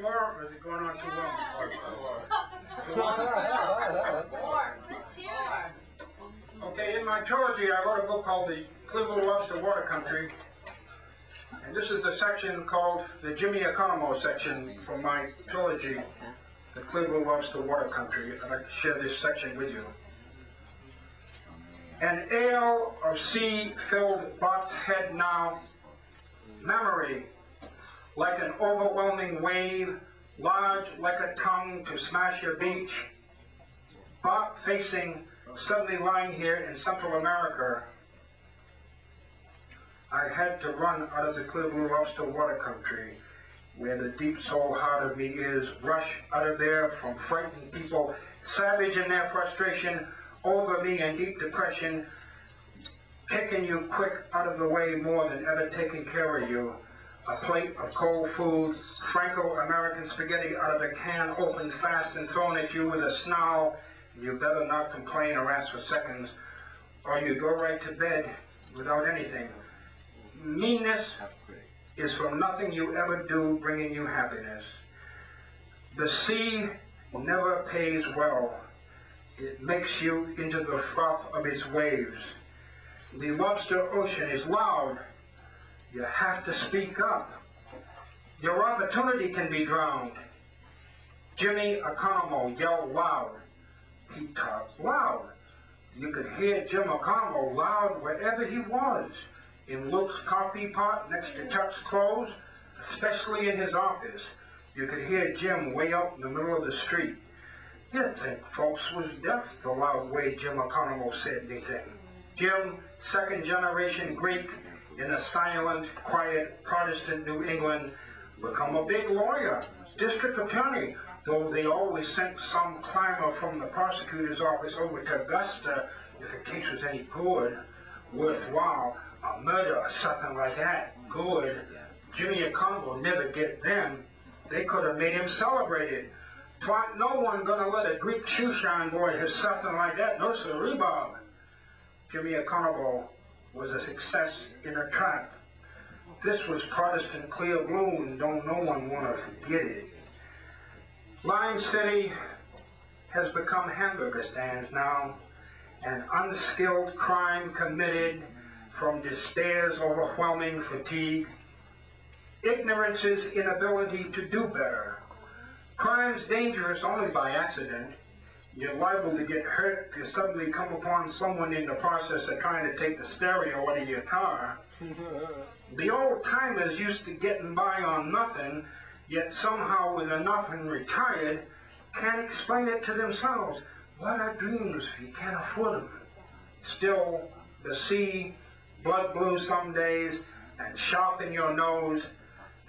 more, or is it going on too long? Okay, in my trilogy, I wrote a book called The Cleveland Lobster Water Country. And this is the section called the Jimmy Economo section from my trilogy, The Cleveland Lobster Water Country. I'd like to share this section with you. An ale of sea filled Bot's head now, memory, like an overwhelming wave, large like a tongue to smash your beach. Bot facing, suddenly lying here in Central America. I had to run out of the clear blue lobster water country, where the deep soul heart of me is, rush out of there from frightened people, savage in their frustration, over me in deep depression, taking you quick out of the way more than ever taking care of you. A plate of cold food, Franco-American spaghetti out of a can, opened fast and thrown at you with a snarl. You better not complain or ask for seconds, or you go right to bed without anything. Meanness is from nothing you ever do bringing you happiness. The sea never pays well. It makes you into the froth of its waves. The lobster ocean is loud. You have to speak up. Your opportunity can be drowned. Jimmy Economo yelled loud. He talked loud. You could hear Jim Economo loud wherever he was. In Luke's coffee pot next to Chuck's clothes, especially in his office. You could hear Jim way out in the middle of the street. You'd think folks was deaf the loud way Jim Economo said anything. Jim, second generation Greek, in a silent, quiet Protestant New England, become a big lawyer, district attorney, though they always sent some climber from the prosecutor's office over to Augusta if the case was any good, worthwhile, a murder or something like that, good. Jimmy Economo never get them. They could have made him celebrated. Twat, no one gonna let a Greek shoeshine boy have something like that, no sirree, Bob. Jimmy Economo was a success in a trap. This was Protestant clear blue, and don't no one want to forget it. Lime City has become hamburger stands now, an unskilled crime committed from despair's overwhelming fatigue, ignorance's inability to do better. Crime's dangerous only by accident. You're liable to get hurt if you suddenly come upon someone in the process of trying to take the stereo out of your car. The old-timers used to getting by on nothing, yet somehow with enough and retired, can't explain it to themselves. What are dreams if you can't afford them? Still, the sea, blood blue some days, and sharp in your nose,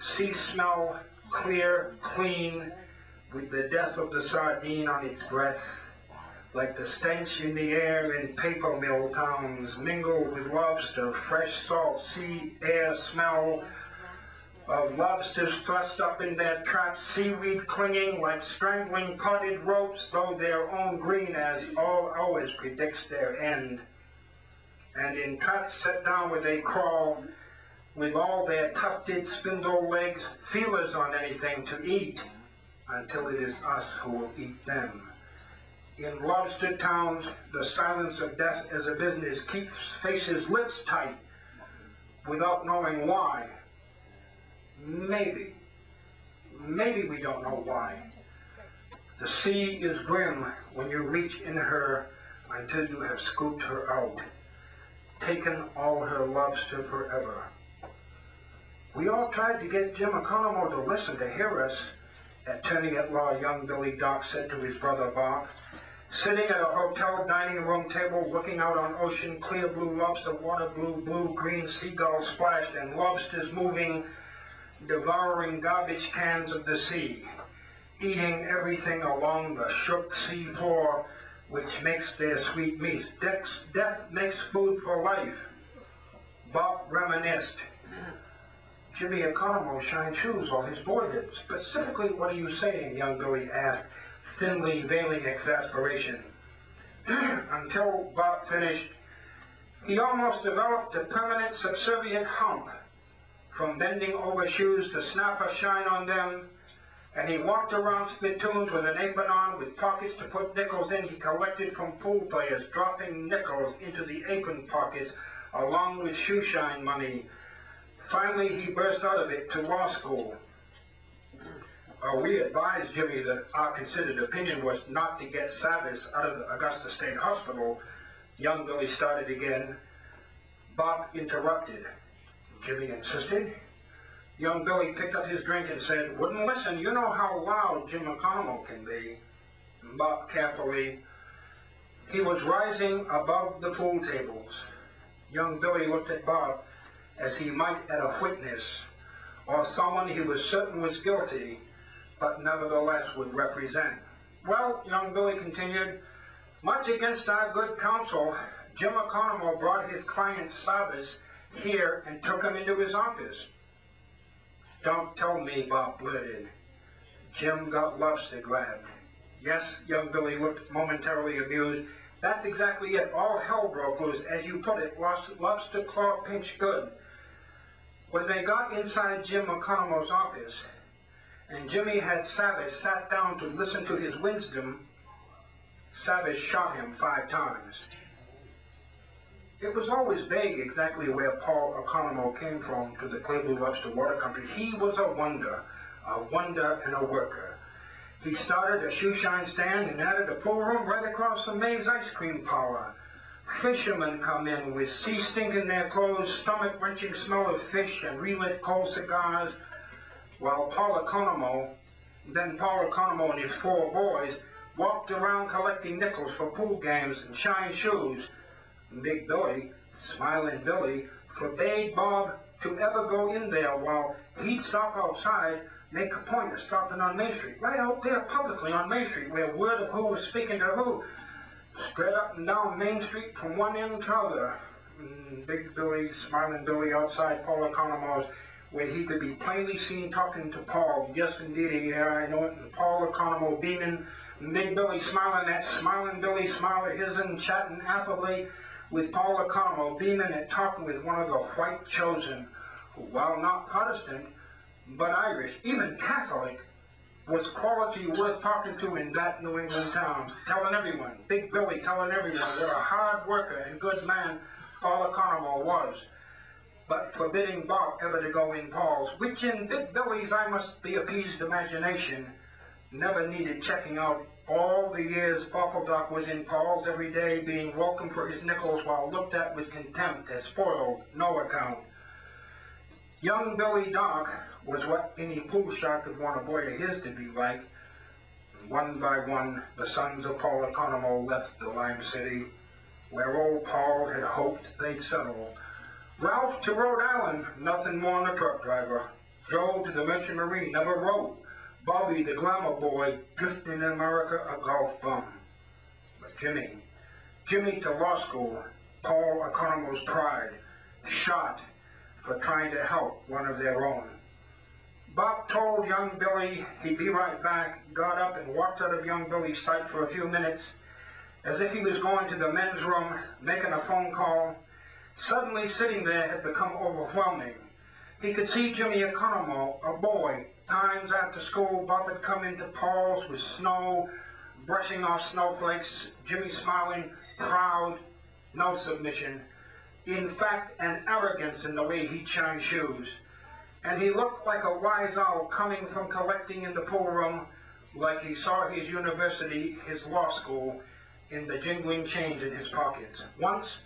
sea smell, clear, clean, with the death of the sardine on its breath, like the stench in the air in paper mill towns, mingled with lobster, fresh salt, sea air smell of lobsters thrust up in their traps, seaweed clinging like strangling potted ropes, though their own green as all always predicts their end. And in traps set down where they crawl, with all their tufted spindle legs, feelers on anything to eat, until it is us who will eat them. In lobster towns, the silence of death as a business keeps faces lips tight, without knowing why. Maybe we don't know why. The sea is grim when you reach in her until you have scooped her out, taken all her lobster forever. We all tried to get Jim Economo to listen, to hear us, attorney-at-law young Billy Dock said to his brother Bob, sitting at a hotel dining room table looking out on ocean, clear blue lobster, water blue, blue-green seagulls splashed, and lobsters moving, devouring garbage cans of the sea, eating everything along the shook sea floor, which makes their sweet meats. Death makes food for life. Bob reminisced. Jimmy Economo shined shoes while his boy did. Specifically, what are you saying, young Billy asked, thinly veiling exasperation. Until Bob finished, he almost developed a permanent subservient hump, from bending over shoes to snap a shine on them, and he walked around spittoons with an apron on with pockets to put nickels in he collected from pool players, dropping nickels into the apron pockets along with shoeshine money. Finally, he burst out of it to law school. We advised Jimmy that our considered opinion was not to get Savas out of the Augusta State Hospital. Young Billy started again. Bob interrupted. Jimmy insisted. Young Billy picked up his drink and said, "Wouldn't listen. You know how loud Jim McConnell can be." Bob carefully. He was rising above the pool tables. Young Billy looked at Bob as he might at a witness or someone he was certain was guilty, but nevertheless would represent. "Well," young Billy continued, "much against our good counsel, Jim McConnell brought his client Savas here and took him into his office." "Don't tell me," Bob blurted. Jim got lobster grabbed. Yes, young Billy looked momentarily amused. "That's exactly it. All hell broke loose, as you put it, lobster claw pinch good. When they got inside Jim McConnell's office, and Jimmy had Savas sat down to listen to his wisdom, Savas shot him 5 times. It was always vague exactly where Paul O'Connell came from to the Clear Blue Lobster Water Company. He was a wonder and a worker. He started a shoeshine stand and added a pool room right across from May's ice cream parlor. Fishermen come in with sea stink in their clothes, stomach-wrenching smell of fish and relit coal cigars, while Paul O'Connell and his 4 boys walked around collecting nickels for pool games and shine shoes. Big Billy, Smiling Billy, forbade Bob to ever go in there while he'd stop outside, make a point of stopping on Main Street, right out there publicly on Main Street, where word of who was speaking to who spread up and down Main Street from one end to other. Big Billy, Smiling Billy outside Paul O'Connell's, where he could be plainly seen talking to Paul. "Yes, indeed, yeah, I know it." And Paul O'Connell beaming, Big Billy smiling, that Smiling Billy smile of his and chatting affably with Paul O'Connell, beaming and talking with one of the white chosen, who, while not Protestant, but Irish, even Catholic, was quality worth talking to in that New England town. Telling everyone, Big Billy telling everyone what a hard worker and good man Paul O'Connell was, but forbidding Bob ever to go in Paul's, which in Big Billy's I must be appeased imagination never needed checking out. All the years Doc was in Paul's every day, being welcomed for his nickels while looked at with contempt as spoiled, no account. Young Billy Doc was what any pool shark could want a boy of his to be like. One by one, the sons of Paul O'Connell left the Lime City, where old Paul had hoped they'd settle. Ralph to Rhode Island, nothing more than a truck driver. Joe to the Merchant Marine, never wrote. Bobby, the glamour boy, drifting in America, a golf bum. But Jimmy to law school, Paul O'Connell's pride, shot for trying to help one of their own. Bob told young Billy he'd be right back, got up and walked out of young Billy's sight for a few minutes, as if he was going to the men's room, making a phone call. Suddenly sitting there had become overwhelming. He could see Jimmy O'Connell, a boy. Times after school, Bob had come into Paul's with snow, brushing off snowflakes, Jimmy smiling, proud, no submission. In fact, an arrogance in the way he'd shine shoes. And he looked like a wise owl coming from collecting in the pool room, like he saw his university, his law school, in the jingling change in his pockets. Once,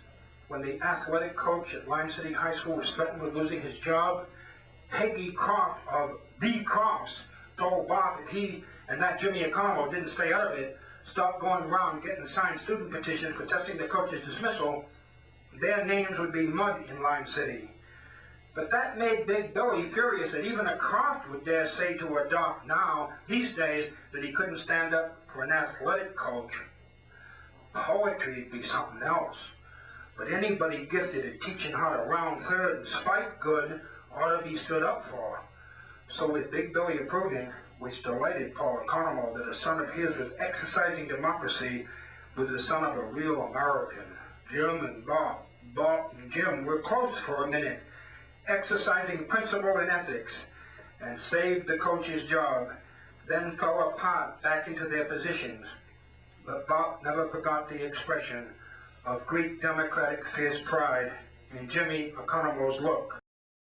when the athletic coach at Lime City High School was threatened with losing his job, Peggy Croft of the Crofts told Bob if he and that Jimmy O'Connell didn't stay out of it, stop going around getting signed student petitions protesting the coach's dismissal, their names would be mud in Lime City. But that made Big Billy furious that even a Croft would dare say to a doc now, these days, that he couldn't stand up for an athletic coach. Poetry'd be something else. But anybody gifted at teaching how to round third and spike good ought to be stood up for. So with Big Billy approving, which delighted Paul O'Connell that a son of his was exercising democracy with the son of a real American, Jim and Bob and Jim were close for a minute, exercising principle and ethics, and saved the coach's job. then fell apart back into their positions. But Bob never forgot the expression of Greek democratic fierce pride in Jimmy Economou's look.